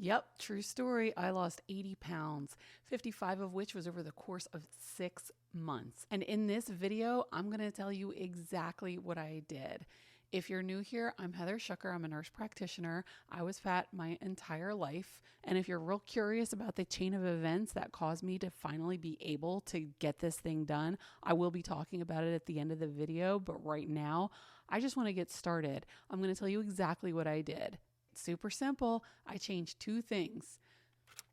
Yep, true story. I lost 80 pounds, 55 of which was over the course of 6 months. And in this video, I'm going to tell you exactly what I did. If you're new here, I'm Heather Shucker. I'm a nurse practitioner. I was fat my entire life. And if you're real curious about the chain of events that caused me to finally be able to get this thing done, I will be talking about it at the end of the video. But right now, I just want to get started. I'm going to tell you exactly what I did. Super simple. I changed 2 things: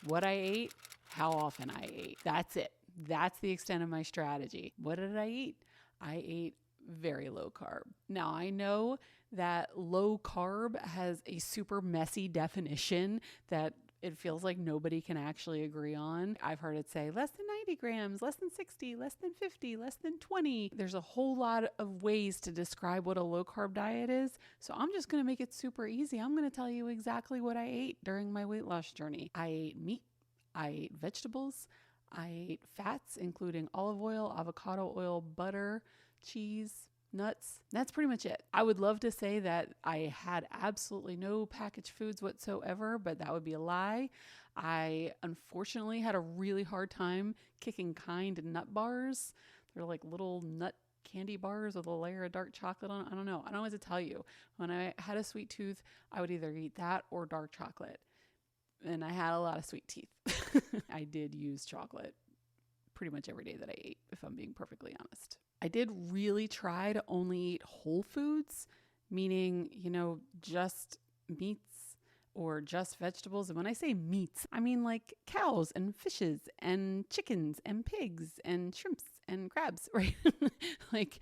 what I ate, how often I ate. That's it. That's the extent of my strategy. What did I eat? I ate very low carb. Now, I know that low carb has a super messy definition that it feels like nobody can actually agree on. I've heard it say less than 90 grams, less than 60, less than 50, less than 20. There's a whole lot of ways to describe what a low carb diet is. So I'm just going to make it super easy. I'm going to tell you exactly what I ate during my weight loss journey. I ate meat. I ate vegetables. I ate fats, including olive oil, avocado oil, butter, cheese, nuts. That's pretty much it. I would love to say that I had absolutely no packaged foods whatsoever, but that would be a lie. I unfortunately had a really hard time kicking kind nut bars. They're like little nut candy bars with a layer of dark chocolate on it. I don't know what to tell you. When I had a sweet tooth, I would either eat that or dark chocolate. And I had a lot of sweet teeth. I did use chocolate pretty much every day that I ate, if I'm being perfectly honest. I did really try to only eat whole foods, meaning, just meats or just vegetables. And when I say meats, I mean like cows and fishes and chickens and pigs and shrimps and crabs, right? Like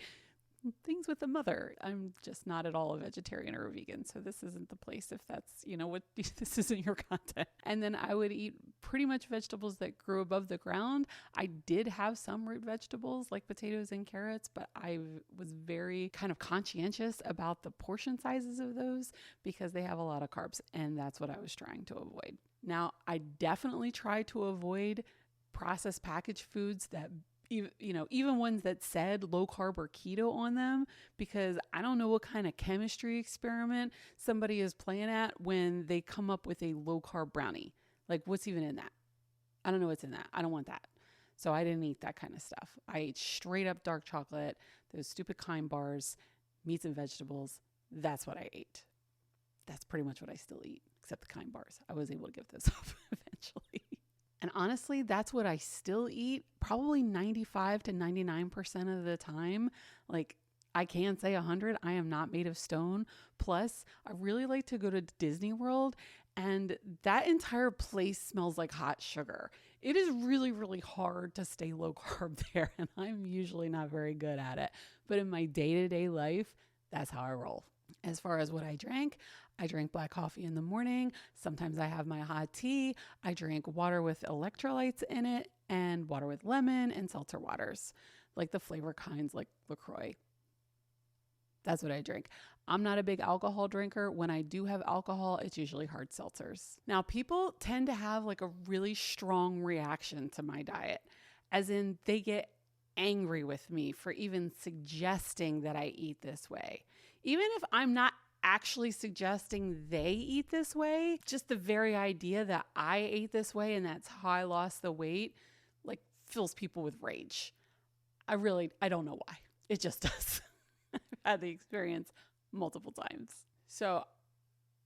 things with a mother. I'm just not at all a vegetarian or a vegan. So this isn't the place if that's, what this isn't your content. And then I would eat pretty much vegetables that grew above the ground. I did have some root vegetables like potatoes and carrots, but I was very kind of conscientious about the portion sizes of those because they have a lot of carbs. And that's what I was trying to avoid. Now, I definitely try to avoid processed packaged foods that even ones that said low carb or keto on them, because I don't know what kind of chemistry experiment somebody is playing at when they come up with a low carb brownie. Like, what's even in that? I don't know what's in that. I don't want that. So I didn't eat that kind of stuff. I ate straight up dark chocolate, those stupid kind bars, meats and vegetables. That's what I ate. That's pretty much what I still eat, except the kind bars. I was able to give those up eventually. And honestly, that's what I still eat probably 95 to 99% of the time. Like, I can't say 100. I am not made of stone. Plus, I really like to go to Disney World, and that entire place smells like hot sugar. It is really, really hard to stay low carb there, and I'm usually not very good at it. But in my day-to-day life, that's how I roll. As far as what I drank black coffee in the morning. Sometimes I have my hot tea. I drink water with electrolytes in it and water with lemon and seltzer waters, like the flavor kinds like LaCroix. That's what I drink. I'm not a big alcohol drinker. When I do have alcohol, it's usually hard seltzers. Now, people tend to have like a really strong reaction to my diet, as in they get angry with me for even suggesting that I eat this way. Even if I'm not actually suggesting they eat this way, just the very idea that I ate this way and that's how I lost the weight, like, fills people with rage. I don't know why. It just does. I've had the experience multiple times. So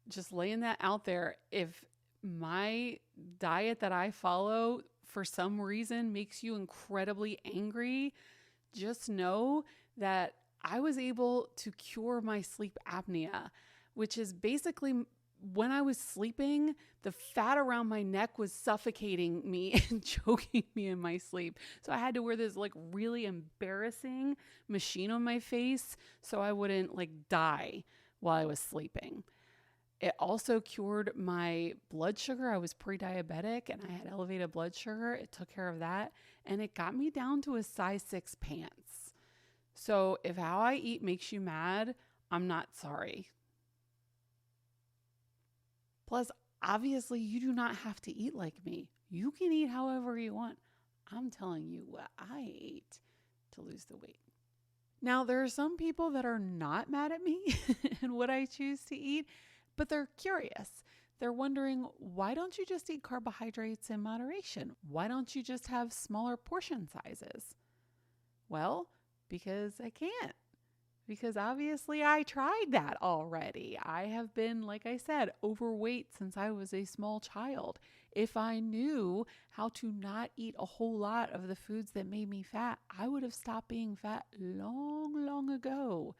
just laying that out there, if my diet that I follow for some reason makes you incredibly angry, just know that I was able to cure my sleep apnea, which is basically when I was sleeping, the fat around my neck was suffocating me and choking me in my sleep. So I had to wear this like really embarrassing machine on my face so I wouldn't like die while I was sleeping. It also cured my blood sugar. I was pre-diabetic and I had elevated blood sugar. It took care of that. And it got me down to a size 6 pants. So if how I eat makes you mad, I'm not sorry. Plus, obviously, you do not have to eat like me. You can eat however you want. I'm telling you what I ate to lose the weight. Now, there are some people that are not mad at me and what I choose to eat, but they're curious. They're wondering, why don't you just eat carbohydrates in moderation? Why don't you just have smaller portion sizes? Well, because I can't. Because obviously I tried that already. I have been, like I said, overweight since I was a small child. If I knew how to not eat a whole lot of the foods that made me fat, I would have stopped being fat long, long ago.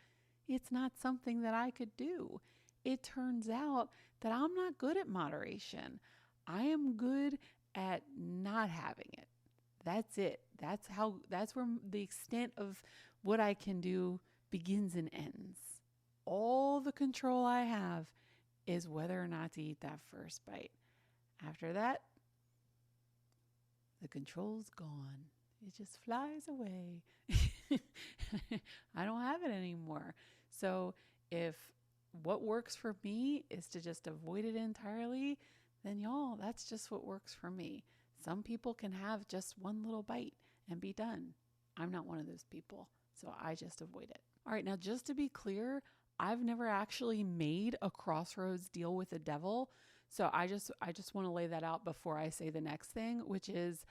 It's not something that I could do. It turns out that I'm not good at moderation. I am good at not having it. That's it. That's where the extent of what I can do begins and ends. All the control I have is whether or not to eat that first bite. After that, the control's gone. It just flies away. I don't have it anymore. So if what works for me is to just avoid it entirely, then y'all, that's just what works for me. Some people can have just one little bite and be done. I'm not one of those people, so I just avoid it. All right, now just to be clear, I've never actually made a crossroads deal with the devil. So I just want to lay that out before I say the next thing, which is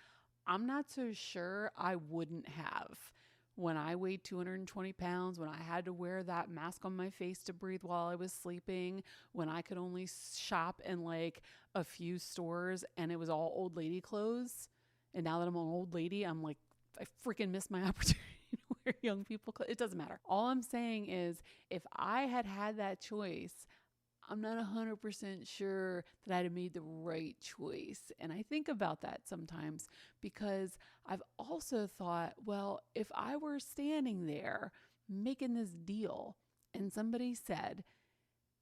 I'm not so sure I wouldn't have. When I weighed 220 pounds, when I had to wear that mask on my face to breathe while I was sleeping, when I could only shop in like a few stores and it was all old lady clothes. And now that I'm an old lady, I'm like, I freaking missed my opportunity to wear young people clothes. It doesn't matter. All I'm saying is if I had had that choice, I'm not 100% sure that I'd have made the right choice. And I think about that sometimes because I've also thought, well, if I were standing there making this deal and somebody said,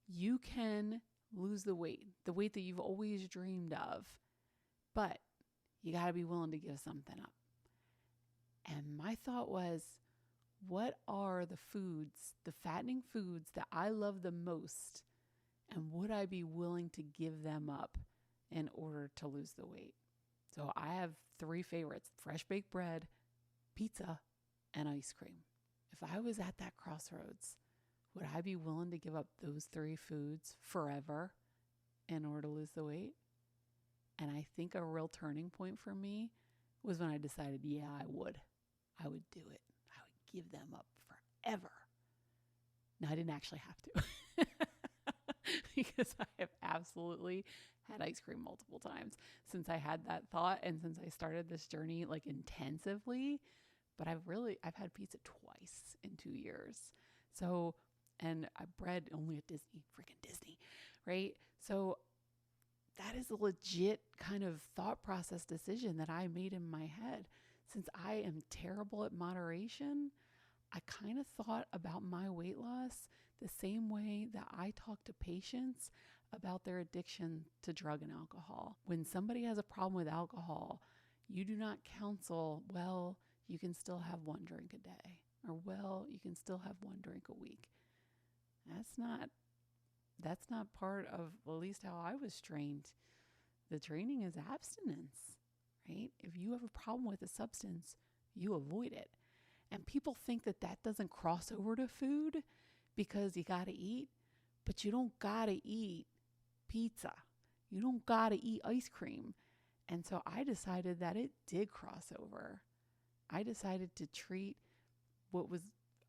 you can lose the weight that you've always dreamed of, but you got to be willing to give something up. And my thought was, what are the foods, the fattening foods that I love the most? And would I be willing to give them up in order to lose the weight? So I have 3 favorites: fresh baked bread, pizza, and ice cream. If I was at that crossroads, would I be willing to give up those 3 foods forever in order to lose the weight? And I think a real turning point for me was when I decided, yeah, I would. I would do it. I would give them up forever. No, I didn't actually have to. Because I have absolutely had ice cream multiple times since I had that thought and since I started this journey like intensively. But I've had pizza twice in 2 years. So, and I bred only at freaking Disney, right? So that is a legit kind of thought process decision that I made in my head. Since I am terrible at moderation, I kind of thought about my weight loss the same way that I talk to patients about their addiction to drug and alcohol. When somebody has a problem with alcohol, you do not counsel, well, you can still have 1 drink a day, or well, you can still have 1 drink a week. That's not part of at least how I was trained. The training is abstinence, right? If you have a problem with a substance, you avoid it. And people think that doesn't cross over to food because you got to eat, but you don't got to eat pizza. You don't got to eat ice cream. And so I decided that it did cross over. I decided to treat what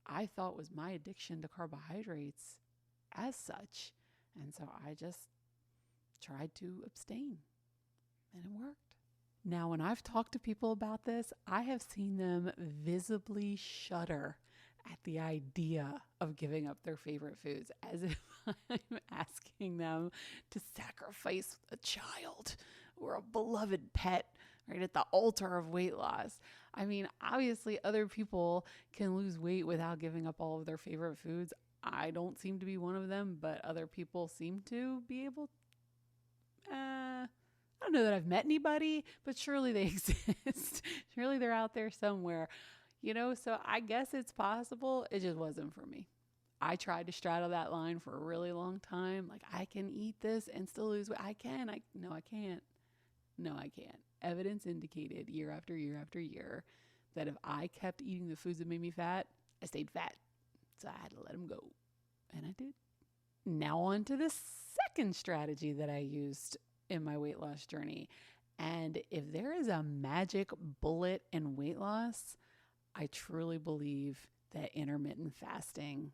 I thought was my addiction to carbohydrates as such. And so I just tried to abstain, and it worked. Now, when I've talked to people about this, I have seen them visibly shudder at the idea of giving up their favorite foods, as if I'm asking them to sacrifice a child or a beloved pet right at the altar of weight loss. I mean, obviously other people can lose weight without giving up all of their favorite foods. I don't seem to be one of them, but other people seem to be able. I don't know that I've met anybody, but surely they exist. Surely they're out there somewhere, so I guess it's possible. It just wasn't for me. I tried to straddle that line for a really long time. Like, I can eat this and still lose weight. I can. No, I can't. No, I can't. Evidence indicated year after year after year that if I kept eating the foods that made me fat, I stayed fat. So I had to let them go. And I did. Now on to the second strategy that I used in my weight loss journey. And if there is a magic bullet in weight loss, I truly believe that intermittent fasting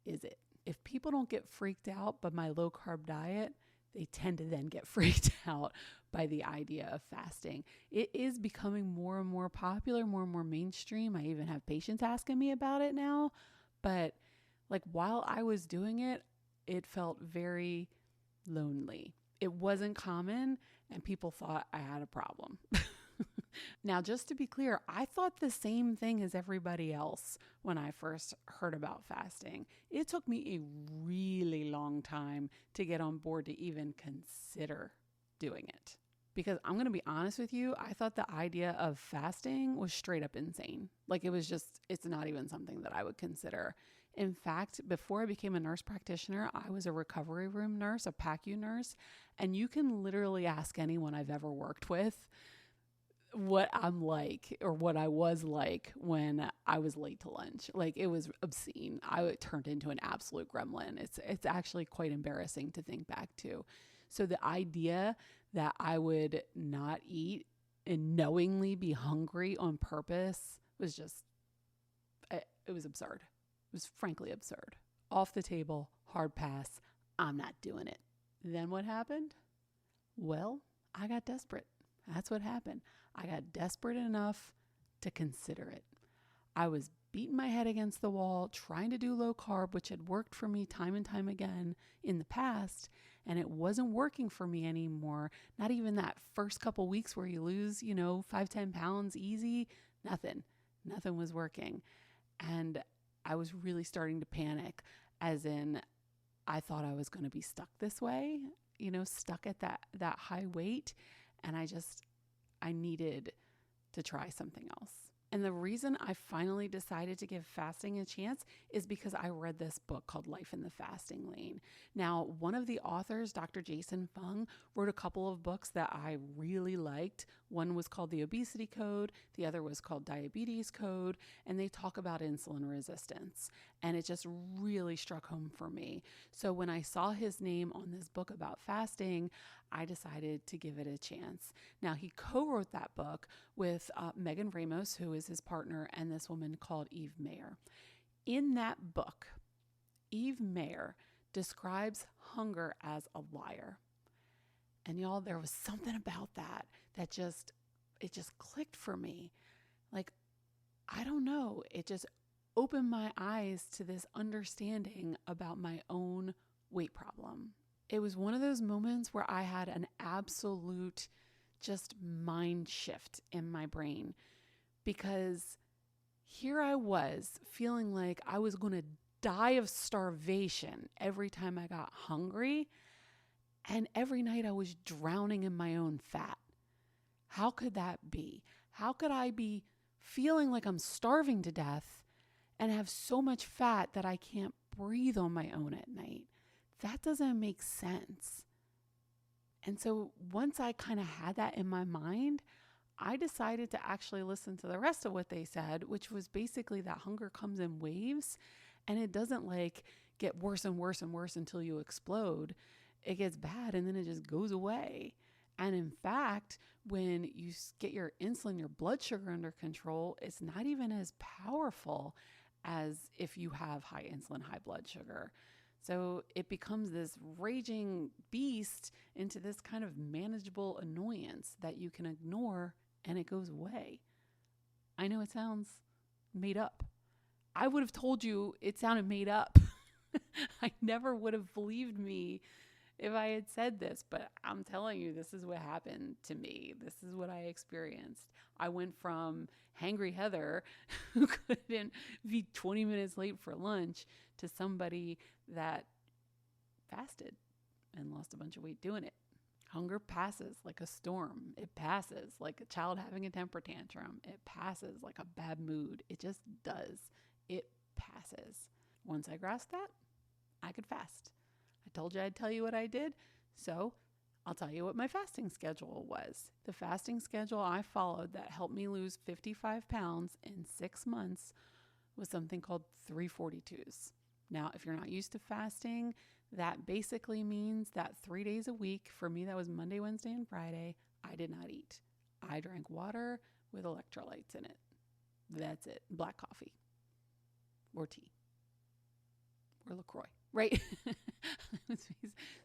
is it. If people don't get freaked out by my low carb diet, they tend to then get freaked out by the idea of fasting. It is becoming more and more popular, more and more mainstream. I even have patients asking me about it now. But like while I was doing it, it felt very lonely. It wasn't common and people thought I had a problem. Now, just to be clear, I thought the same thing as everybody else when I first heard about fasting. It took me a really long time to get on board to even consider doing it. Because I'm going to be honest with you, I thought the idea of fasting was straight up insane. Like it's not even something that I would consider. In fact, before I became a nurse practitioner, I was a recovery room nurse, a PACU nurse, and you can literally ask anyone I've ever worked with what I'm like or what I was like when I was late to lunch. Like it was obscene. I turned into an absolute gremlin. It's actually quite embarrassing to think back to. So the idea that I would not eat and knowingly be hungry on purpose was it was absurd. It was frankly absurd. Off the table, hard pass. I'm not doing it. Then what happened? Well, I got desperate. That's what happened. I got desperate enough to consider it. I was beating my head against the wall, trying to do low carb, which had worked for me time and time again in the past, and it wasn't working for me anymore. Not even that first couple weeks where you lose, 5-10 pounds easy. Nothing was working. And I was really starting to panic, as in I thought I was going to be stuck this way, stuck at that high weight. And I needed to try something else. And the reason I finally decided to give fasting a chance is because I read this book called Life in the Fasting Lane. Now, one of the authors, Dr. Jason Fung, wrote a couple of books that I really liked. One was called The Obesity Code. The other was called Diabetes Code. And they talk about insulin resistance. And it just really struck home for me. So when I saw his name on this book about fasting, I decided to give it a chance. Now, he co-wrote that book with Megan Ramos, who is his partner, and this woman called Eve Mayer. In that book, Eve Mayer describes hunger as a liar. And y'all, there was something about that it just clicked for me. Like, I don't know, it just opened my eyes to this understanding about my own weight problem. It was one of those moments where I had an absolute just mind shift in my brain, because here I was feeling like I was going to die of starvation every time I got hungry. And every night I was drowning in my own fat. How could that be? How could I be feeling like I'm starving to death and have so much fat that I can't breathe on my own at night? That doesn't make sense. And so once I kind of had that in my mind, I decided to actually listen to the rest of what they said, which was basically that hunger comes in waves and it doesn't get worse and worse and worse until you explode. It gets bad and then it just goes away. And in fact, when you get your insulin, your blood sugar under control, it's not even as powerful as if you have high insulin, high blood sugar. So it becomes this raging beast into this kind of manageable annoyance that you can ignore and it goes away. I know it sounds made up. I would have told you it sounded made up. I never would have believed me if I had said this, but I'm telling you, this is what happened to me. This is what I experienced. I went from hangry Heather who couldn't be 20 minutes late for lunch to somebody that fasted and lost a bunch of weight doing it. Hunger passes like a storm. It passes like a child having a temper tantrum. It passes like a bad mood. It just does. It passes. Once I grasped that, I could fast. I told you I'd tell you what I did, so I'll tell you what my fasting schedule was. The fasting schedule I followed that helped me lose 55 pounds in 6 months was something called 342s. Now, if you're not used to fasting, That basically means that 3 days a week, for me, that was Monday, Wednesday, and Friday, I did not eat. I drank water with electrolytes in it. That's it. Black coffee or tea or LaCroix, right?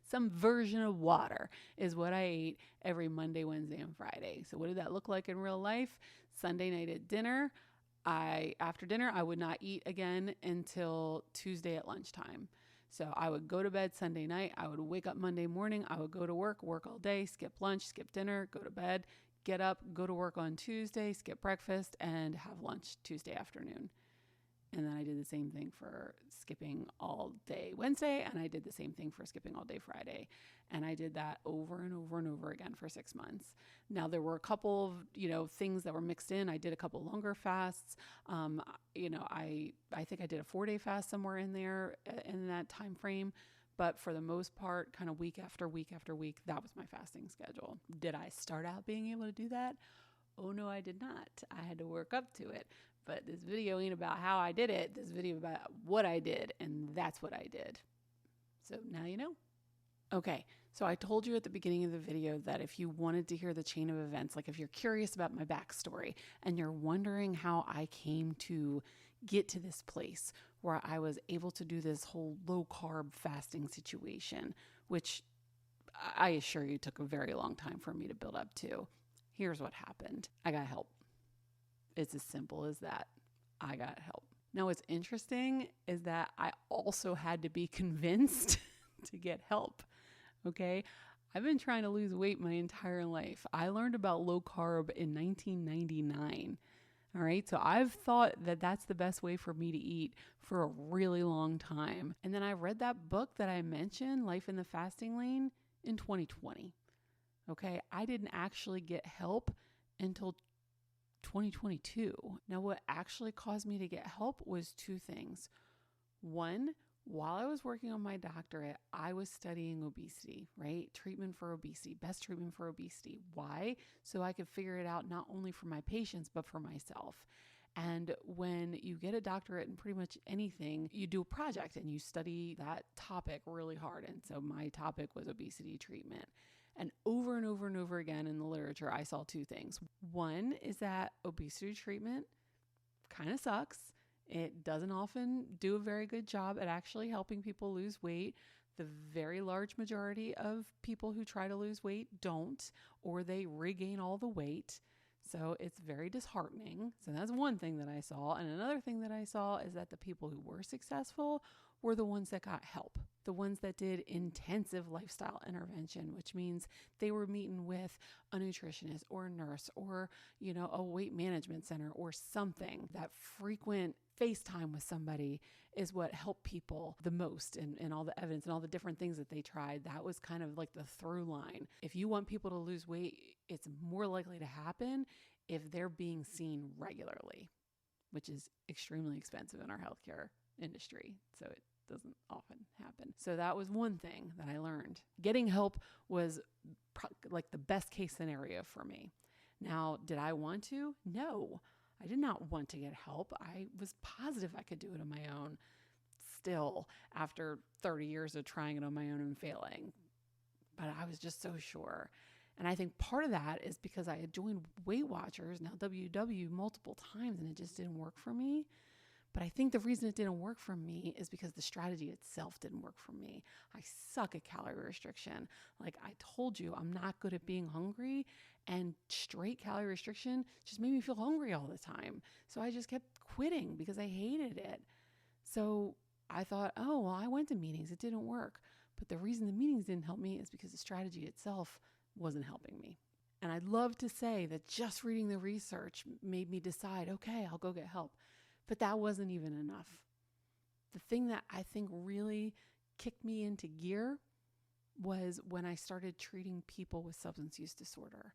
Some version of water is what I ate every Monday, Wednesday, and Friday. So what did that look like in real life? Sunday night at dinner, after dinner, I would not eat again until Tuesday at lunchtime. So I would go to bed Sunday night. I would wake up Monday morning. I would go to work all day, skip lunch, skip dinner, go to bed, get up, go to work on Tuesday, skip breakfast, and have lunch Tuesday afternoon. And then I did the same thing for skipping all day Wednesday, and I did the same thing for skipping all day Friday. And I did that over and over and over again for 6 months. Now, there were a couple of, things that were mixed in. I did a couple longer fasts. I think I did a 4-day fast somewhere in there in that time frame. But for the most part, kind of week after week after week, that was my fasting schedule. Did I start out being able to do that? Oh, no, I did not. I had to work up to it. But this video ain't about how I did it. This video about what I did, and that's what I did. So now you know. Okay, so I told you at the beginning of the video that if you wanted to hear the chain of events, like if you're curious about my backstory and you're wondering how I came to get to this place where I was able to do this whole low carb fasting situation, which I assure you took a very long time for me to build up to. Here's what happened. I got help. It's as simple as that. I got help. Now, what's interesting is that I also had to be convinced to get help. Okay. I've been trying to lose weight my entire life. I learned about low carb in 1999. All right. So I've thought that that's the best way for me to eat for a really long time. And then I read that book that I mentioned, Life in the Fasting Lane, in 2020. Okay. I didn't actually get help until 2022. Now, what actually caused me to get help was 2 things. One, while I was working on my doctorate, I was studying obesity, right? Treatment for obesity, best treatment for obesity. Why? So I could figure it out not only for my patients, but for myself. And when you get a doctorate in pretty much anything, you do a project and you study that topic really hard. And so my topic was obesity treatment. And over and over and over again in the literature, I saw 2 things. One is that obesity treatment kind of sucks. It doesn't often do a very good job at actually helping people lose weight. The very large majority of people who try to lose weight don't, or they regain all the weight. So it's very disheartening. So that's one thing that I saw. And another thing that I saw is that the people who were successful were the ones that got help, the ones that did intensive lifestyle intervention, which means they were meeting with a nutritionist or a nurse or, a weight management center or something. That frequent FaceTime with somebody is what helped people the most, and all the evidence and all the different things that they tried. That was kind of like the through line. If you want people to lose weight, it's more likely to happen if they're being seen regularly, which is extremely expensive in our healthcare industry. So it doesn't often happen. So that was one thing that I learned. Getting help was like the best case scenario for me. Now, did I want to? No, I did not want to get help. I was positive I could do it on my own still after 30 years of trying it on my own and failing. But I was just so sure. And I think part of that is because I had joined Weight Watchers, now WW, multiple times, and it just didn't work for me. But I think the reason it didn't work for me is because the strategy itself didn't work for me. I suck at calorie restriction. Like I told you, I'm not good at being hungry, and straight calorie restriction just made me feel hungry all the time. So I just kept quitting because I hated it. So I thought, oh, well, I went to meetings. It didn't work. But the reason the meetings didn't help me is because the strategy itself wasn't helping me. And I'd love to say that just reading the research made me decide, okay, I'll go get help. But that wasn't even enough. The thing that I think really kicked me into gear was when I started treating people with substance use disorder.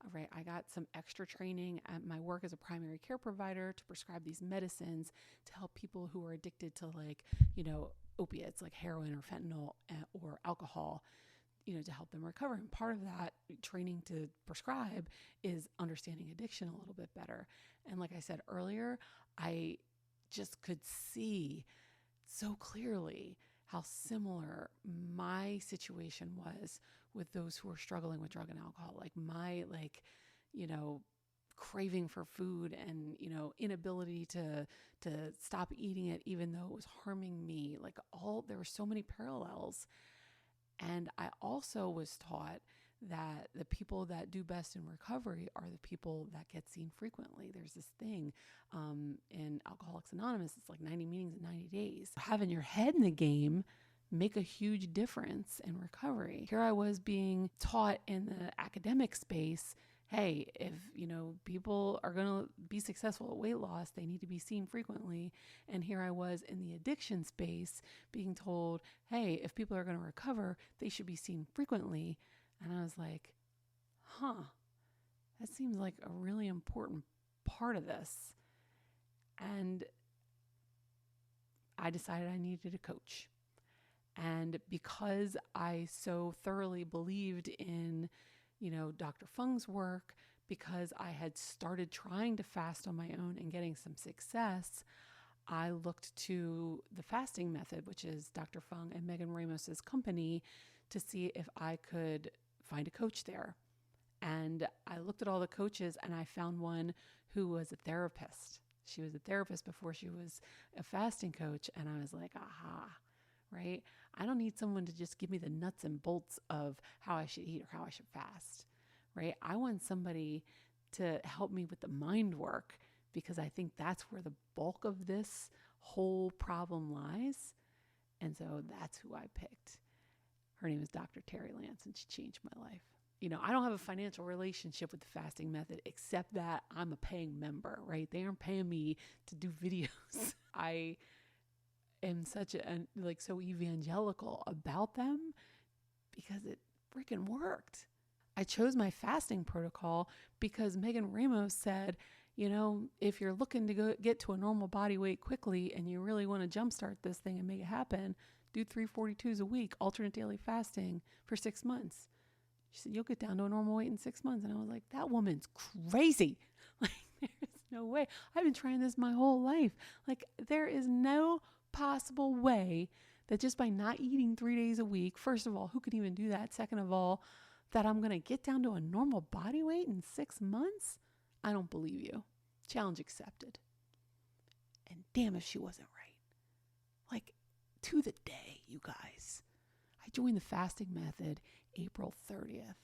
All right, I got some extra training at my work as a primary care provider to prescribe these medicines to help people who are addicted to opiates like heroin or fentanyl or alcohol, to help them recover. And part of that training to prescribe is understanding addiction a little bit better. And like I said earlier, I just could see so clearly how similar my situation was with those who are struggling with drug and alcohol. Like my, craving for food and, inability to stop eating it, even though it was harming me. There were so many parallels. And I also was taught that the people that do best in recovery are the people that get seen frequently. There's this thing in Alcoholics Anonymous, it's like 90 meetings in 90 days. Having your head in the game make a huge difference in recovery. Here I was being taught in the academic space, hey, if, people are going to be successful at weight loss, they need to be seen frequently. And here I was in the addiction space being told, hey, if people are going to recover, they should be seen frequently. And I was like, that seems like a really important part of this. And I decided I needed a coach. And because I so thoroughly believed in, Dr. Fung's work, because I had started trying to fast on my own and getting some success, I looked to the fasting method, which is Dr. Fung and Megan Ramos's company, to see if I could find a coach there. And I looked at all the coaches and I found one who was a therapist. She was a therapist before she was a fasting coach. And I was like, aha, right? I don't need someone to just give me the nuts and bolts of how I should eat or how I should fast, right? I want somebody to help me with the mind work, because I think that's where the bulk of this whole problem lies. And so that's who I picked. Her name is Dr. Terry Lance, and she changed my life. I don't have a financial relationship with the fasting method, except that I'm a paying member, right? They aren't paying me to do videos. I am so evangelical about them because it freaking worked. I chose my fasting protocol because Megan Ramos said, if you're looking to get to a normal body weight quickly and you really want to jumpstart this thing and make it happen, do 342s a week, alternate daily fasting for 6 months. She said, you'll get down to a normal weight in 6 months. And I was like, that woman's crazy. There's no way. I've been trying this my whole life. There is no possible way that just by not eating 3 days a week, first of all, who could even do that? Second of all, that I'm going to get down to a normal body weight in 6 months? I don't believe you. Challenge accepted. And damn if she wasn't right. To the day, you guys. I joined the fasting method April 30th.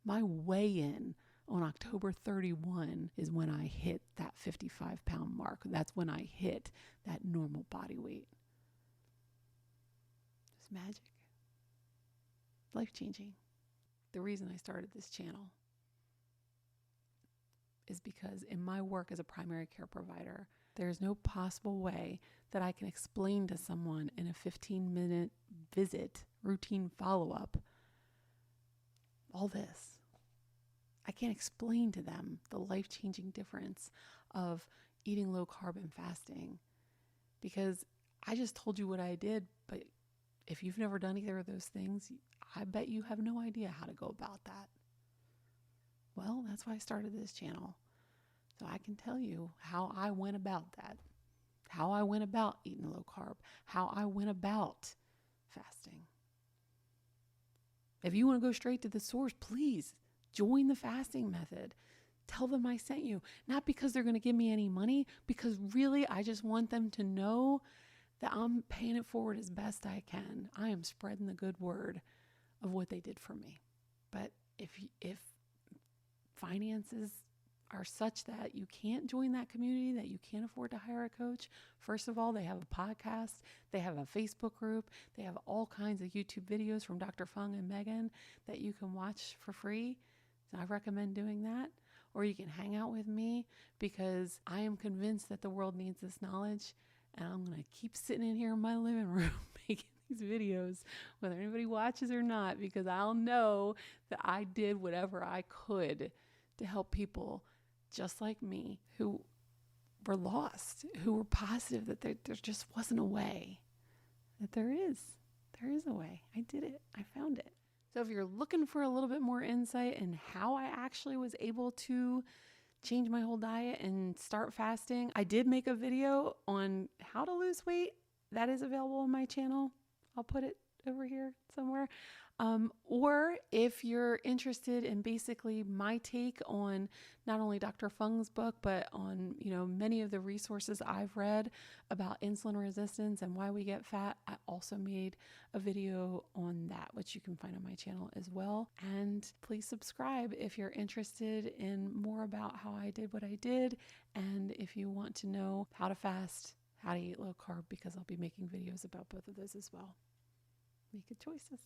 My weigh-in on October 31 is when I hit that 55-pound mark. That's when I hit that normal body weight. It's magic. Life-changing. The reason I started this channel is because in my work as a primary care provider, there's no possible way that I can explain to someone in a 15-minute visit, routine follow-up, all this. I can't explain to them the life-changing difference of eating low carb and fasting, because I just told you what I did, but if you've never done either of those things, I bet you have no idea how to go about that. Well, that's why I started this channel. So I can tell you how I went about that, how I went about eating low carb, how I went about fasting. If you want to go straight to the source, please join the fasting method. Tell them I sent you, not because they're going to give me any money, because really I just want them to know that I'm paying it forward as best I can. I am spreading the good word of what they did for me. But if finances are such that you can't join that community, that you can't afford to hire a coach, first of all, they have a podcast, they have a Facebook group, they have all kinds of YouTube videos from Dr. Fung and Megan that you can watch for free. So I recommend doing that. Or you can hang out with me, because I am convinced that the world needs this knowledge, and I'm going to keep sitting in here in my living room making these videos, whether anybody watches or not, because I'll know that I did whatever I could to help people just like me who were lost, who were positive that there just wasn't a way, that there is a way. I did it. I found it. So if you're looking for a little bit more insight in how I actually was able to change my whole diet and start fasting, I did make a video on how to lose weight. That is available on my channel. I'll put it over here somewhere. Or if you're interested in basically my take on not only Dr. Fung's book, but on, many of the resources I've read about insulin resistance and why we get fat, I also made a video on that, which you can find on my channel as well. And please subscribe if you're interested in more about how I did what I did. And if you want to know how to fast, how to eat low carb, because I'll be making videos about both of those as well. Make good choices.